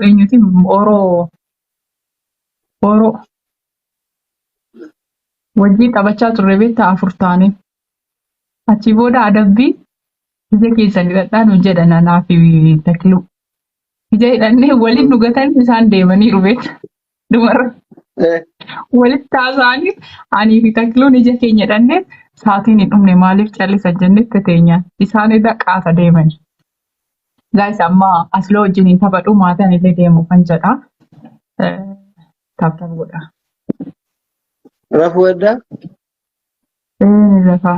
eenyuti Oro wajjin taphachaa turre beektaa 4 taane. Achi booda adabbii ija keessan hidhadhaan hojjedhan anaa fi Takluu. Ija hidhannee waliin dhugatan isaan deemaniiru beekta. Dhumarra walitti haasa'anii anii fi Takluun ija keenya hidhannee sa'aatiin hin dhumne maaliif callisan jennetti teenyaan isaan irra qaasa deemani. Gaayis amma asloo wajjin hin taphadhu maataan illee deemu kan jedha. Taphatan godha. Rafu addaa? Rafaa.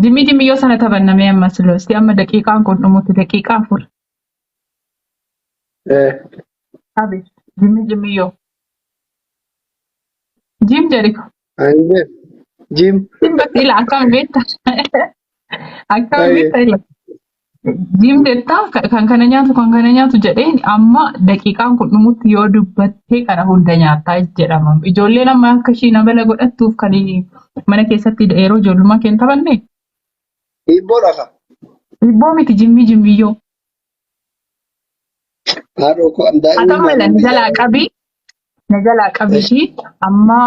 Jimmi yoo sana taphannamee amma asloo isti amma daqiiqaan kun dhumutti daqiiqaa 4. Abi Jimmi yoo. Jim jedhiku. Ayiwe. Jim. Ila akkam beekta. Akkam beekta ila. Jim jettaa kan kana nyaatu jedheen amma daqiiqaan kun dhumutti yoo dubbattee kana hunda nyaattaa jedhama. Ijoolleen amma akka ishii nabala godhattuuf kan mana keessatti yeroo ijoollummaa keenya taphanne. Hibboo lafa. Hibboo miti Jimmi yoo. Haadhoo koo andaa'imni. Atama na jalaa qabii amma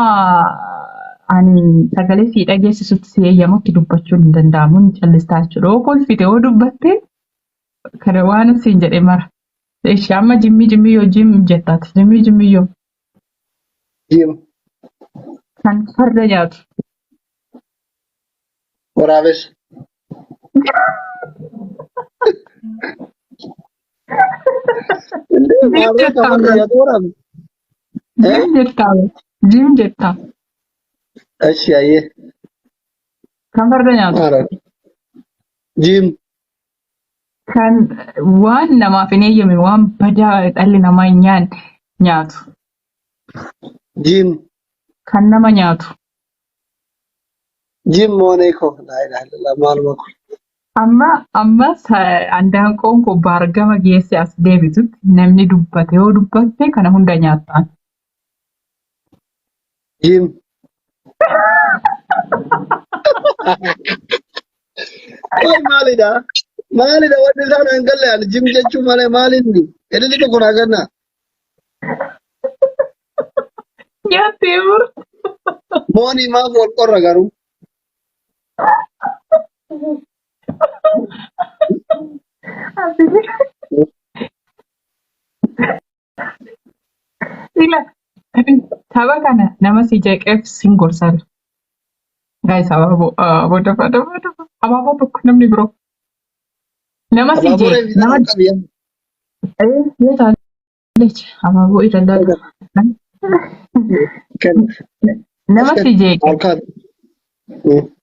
ani sagalee sii dhageessisutti si eeyyamutti dubbachuun hin danda'amu ni callistaa jechuudha. Yoo kolfite yoo dubbatte kana waan siin jedhe mara. Ishee amma Jimmi yoo Jim jettaati. Jimmi yoo. Jim. Kan farda nyaatu. Waraabessa. Jim jettaa. Achi ayyee. Kan farda nyaatu. Jim. Kan waan namaaf hin eeyyame waan badaa dhalli namaa hin nyaatu. Jim. Kan nama nyaatu. Jim Mooneko. Maaluma kun. Amma andaanqoon kun baargama geesse as deebitutti namni dubbate yoo dubbatte kana hunda nyaattaan. Jim. Maalidha? Maalidha wanti isaan hin galle ani Jim jechuun malee maalinni? Edisi tokko naa gannaa? Nyaattee mura. Moonii maaf wal qorra garuu? Tapha kana nama si jeeqeef sin gorsan. Gaayis abaaboo dafa. Abaaboo tokko namni biroo. Nama si jeeqe. Abaaboo irra dhala. Nama si jeeqe.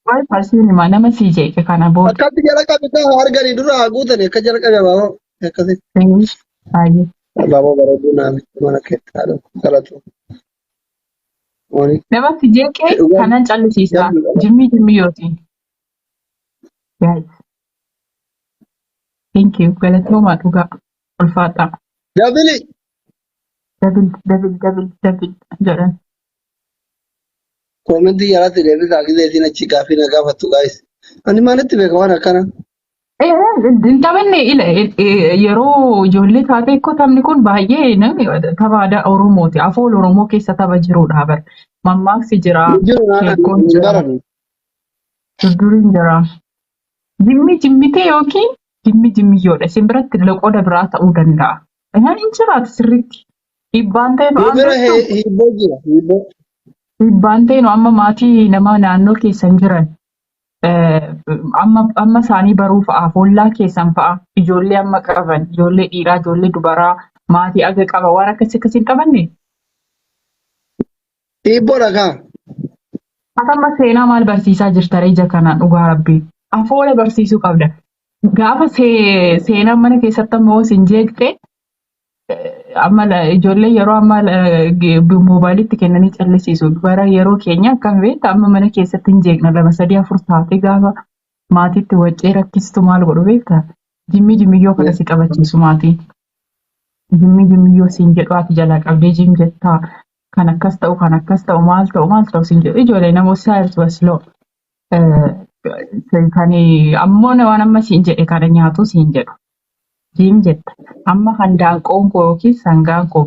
Waay farsiin himaa nama si jeeqe kana booda. Akkatti jala qabitaa arganii dura guutanii akka jala qabe abaaboo. Akkasitti. Baay'ee. Abaaboo bareeduu naami mana keessa haadha galatu. Nama si jeeqee kanan callisiisaa. Jimmi yootiin. Guys. Thank you. Galatoomaa dhugaa. Ulfaadhaa. Dabili. Dabil jedhan. Koomentii jalatti deebisaa gizeetiin achi gaaffii na gaafattu gaayis. Ani maalitti beeka waan akkana? Hin taphanne yeroo ijoollee taatee akkoo taphni kun baay'ee tapha aadaa Oromooti. Afaan Oromoo keessa tapha jirudha bara. Mammaaksi jira. Sheekkoon jira. Durduriin jira. Jimmite yookiin Jimmiyyoodha. Isin biratti loqoda biraa ta'uu danda'a. Hin jiraatu sirriitti. Dhiibbaan ta'e Hibboo jira. Dhiibbaan ta'e amma maatii nama naannoo keessan jiran. Amma isaanii baruu fa'aa foollaa keessan fa'aa ijoollee amma qaban ijoollee dhiiraa ijoollee dubaraa maatii aga qaba waan akkasiin qabanne. Hibboo dhagaa. Amma seenaa maal barsiisaa jirta ija kanaan dhugaa rabbii afoola barsiisuu qabda. Gaafa seenaa mana keessatti ammoo sin jeeqxe amma ijoollee yeroo amma moobaayilitti kennanii callisiisu bara yeroo keenya akkam beekta amma mana keessatti hin jeeqna 2-3-4 taatee gaafa maatiitti waccee rakkistu maal godhu beekta jimmiyyoo kana si qabachiisu maatii jimmiyyoo siin jedhu ati jalaa qabdee jim jettaa kan akkas ta'u maal ta'u siin jedhu ijoollee namoota saayirtu asloo kan ammoo waan amma siin jedhe kana nyaatu siin jedhu jiim jetta. Amma handaanqoon koo yookiin sangaan koo